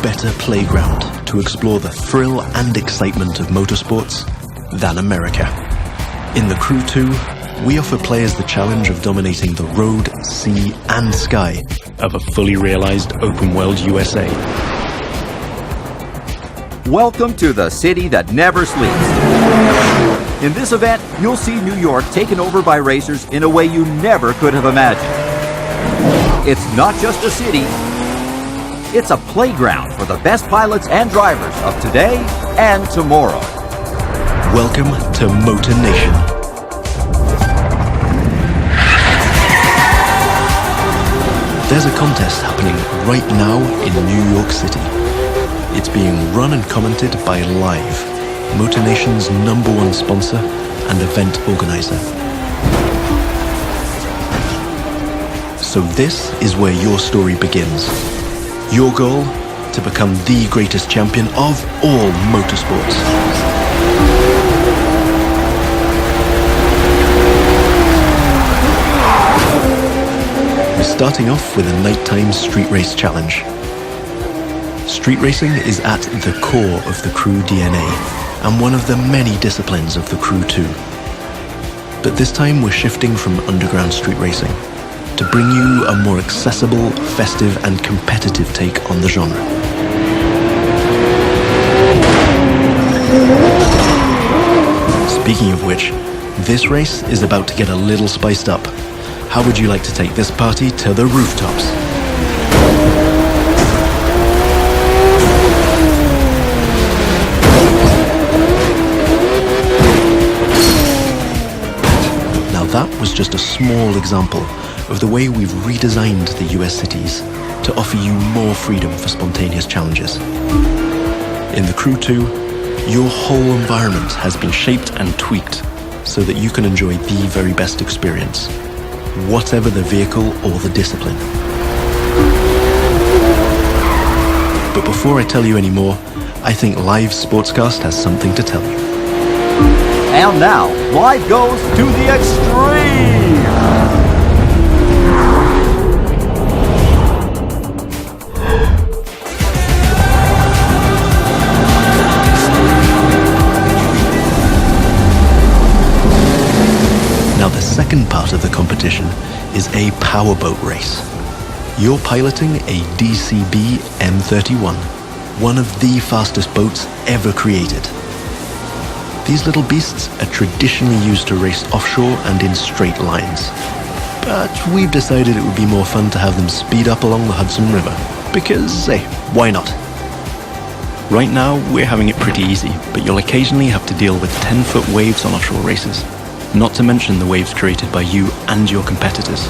better playground to explore the thrill and excitement of motorsports than America. In the Crew 2, we offer players the challenge of dominating the road, sea, and sky of a fully realized open-world USA. Welcome to the city that never sleeps. In this event, you'll see New York taken over by racers in a way you never could have imagined. It's not just a city, it's a playground for the best pilots and drivers of today and tomorrow. Welcome to Motor Nation. There's a contest happening right now in New York City. It's being run and commented by Live, Motor Nation's #1 sponsor and event organizer. So this is where your story begins. Your goal? To become the greatest champion of all motorsports. We're starting off with a nighttime street race challenge. Street racing is at the core of the Crew DNA and one of the many disciplines of the Crew 2. But this time we're shifting from underground street racing to bring you a more accessible, festive and competitive take on the genre. Speaking of which, this race is about to get a little spiced up. How would you like to take this party to the rooftops? Now that was just a small example of the way we've redesigned the US cities to offer you more freedom for spontaneous challenges. In the Crew 2, your whole environment has been shaped and tweaked so that you can enjoy the very best experience, whatever the vehicle or the discipline. But before I tell you any more, I think Live Sportscast has something to tell you. And now, Live goes to the extreme! Now the second part of the competition is a powerboat race. You're piloting a DCB M31, one of the fastest boats ever created. These little beasts are traditionally used to race offshore and in straight lines. But we've decided it would be more fun to have them speed up along the Hudson River, because, hey, why not? Right now, we're having it pretty easy, but you'll occasionally have to deal with 10-foot waves on offshore races. Not to mention the waves created by you and your competitors.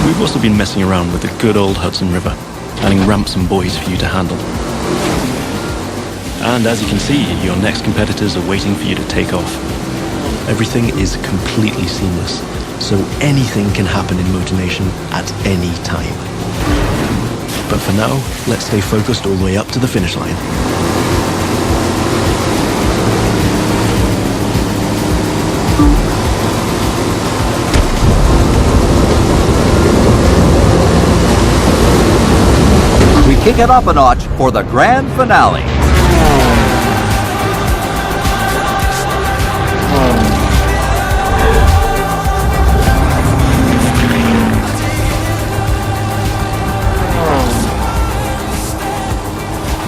We've also been messing around with the good old Hudson River, adding ramps and buoys for you to handle. And as you can see, your next competitors are waiting for you to take off. Everything is completely seamless, so anything can happen in Motor Nation at any time. But for now, let's stay focused all the way up to the finish line. We kick it up a notch for the grand finale.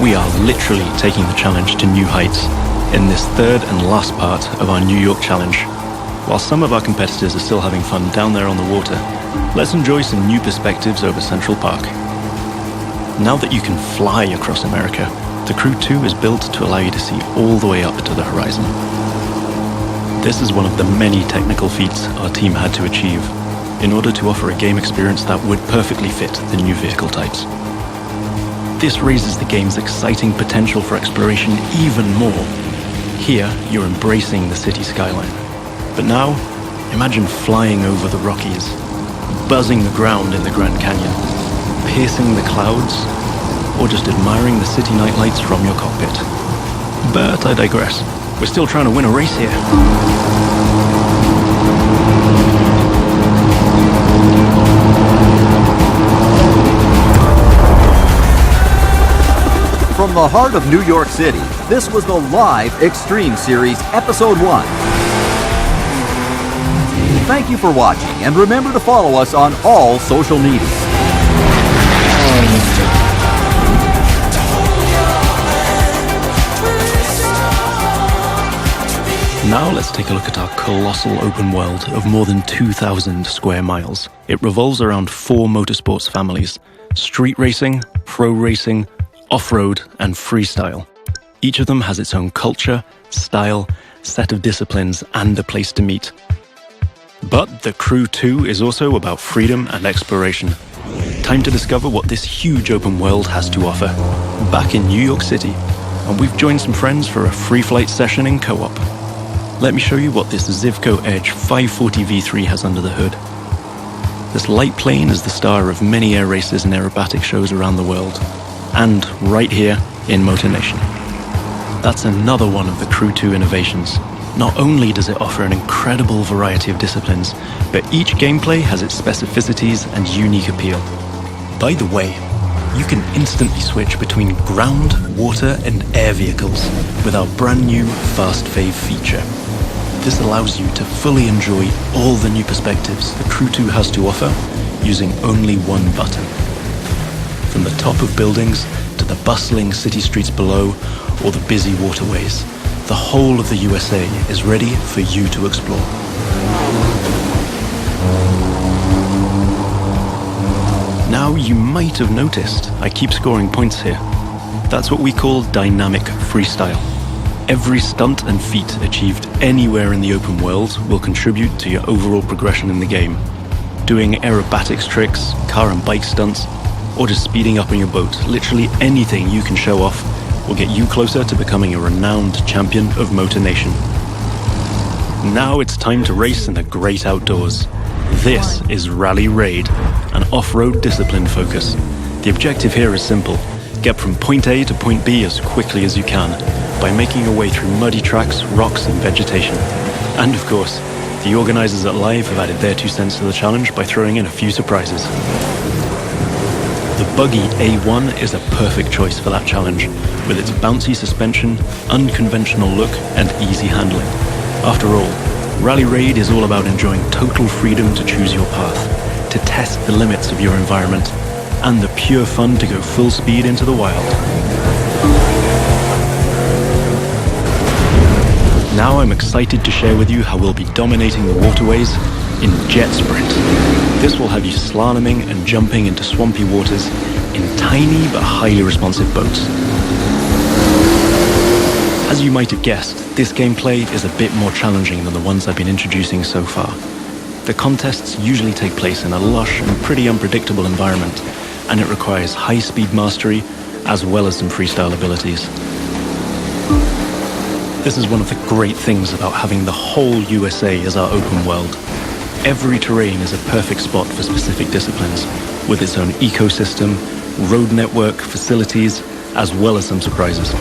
We are literally taking the challenge to new heights in this third and last part of our New York challenge. While some of our competitors are still having fun down there on the water, let's enjoy some new perspectives over Central Park. Now that you can fly across America, the Crew 2 is built to allow you to see all the way up to the horizon. This is one of the many technical feats our team had to achieve in order to offer a game experience that would perfectly fit the new vehicle types. This raises the game's exciting potential for exploration even more. Here, you're embracing the city skyline. But now, imagine flying over the Rockies, buzzing the ground in the Grand Canyon, piercing the clouds, or just admiring the city nightlights from your cockpit. But I digress. We're still trying to win a race here. the heart of New York City, this was the live Extreme Series Episode 1. Thank you for watching, and remember to follow us on all social media. Now let's take a look at our colossal open world of more than 2,000 square miles. It revolves around 4 motorsports families: street racing, pro racing, off-road, and freestyle. Each of them has its own culture, style, set of disciplines, and a place to meet. But the Crew 2 is also about freedom and exploration. Time to discover what this huge open world has to offer. Back in New York City, and we've joined some friends for a free flight session in co-op. Let me show you what this Zivco Edge 540 V3 has under the hood. This light plane is the star of many air races and aerobatic shows around the world, and right here in Motor Nation. That's another one of the Crew 2 innovations. Not only does it offer an incredible variety of disciplines, but each gameplay has its specificities and unique appeal. By the way, you can instantly switch between ground, water, and air vehicles with our brand new Fast Fave feature. This allows you to fully enjoy all the new perspectives the Crew 2 has to offer using only one button. From the top of buildings to the bustling city streets below or the busy waterways, the whole of the USA is ready for you to explore. Now you might have noticed I keep scoring points here. That's what we call dynamic freestyle. Every stunt and feat achieved anywhere in the open world will contribute to your overall progression in the game. Doing aerobatics tricks, car and bike stunts, or just speeding up on your boat, literally anything you can show off will get you closer to becoming a renowned champion of Motor Nation. Now it's time to race in the great outdoors. This is Rally Raid, an off-road discipline focus. The objective here is simple: get from point A to point B as quickly as you can by making your way through muddy tracks, rocks, and vegetation. And of course, the organizers at Live have added their 2 cents to the challenge by throwing in a few surprises. The buggy A1 is a perfect choice for that challenge, with its bouncy suspension, unconventional look, and easy handling. After all, Rally Raid is all about enjoying total freedom to choose your path, to test the limits of your environment, and the pure fun to go full speed into the wild. Now I'm excited to share with you how we'll be dominating the waterways in Jet Sprint. This will have you slaloming and jumping into swampy waters in tiny but highly responsive boats. As you might have guessed, this gameplay is a bit more challenging than the ones I've been introducing so far. The contests usually take place in a lush and pretty unpredictable environment, and it requires high-speed mastery as well as some freestyle abilities. This is one of the great things about having the whole USA as our open world. Every terrain is a perfect spot for specific disciplines, with its own ecosystem, road network, facilities, as well as some surprises.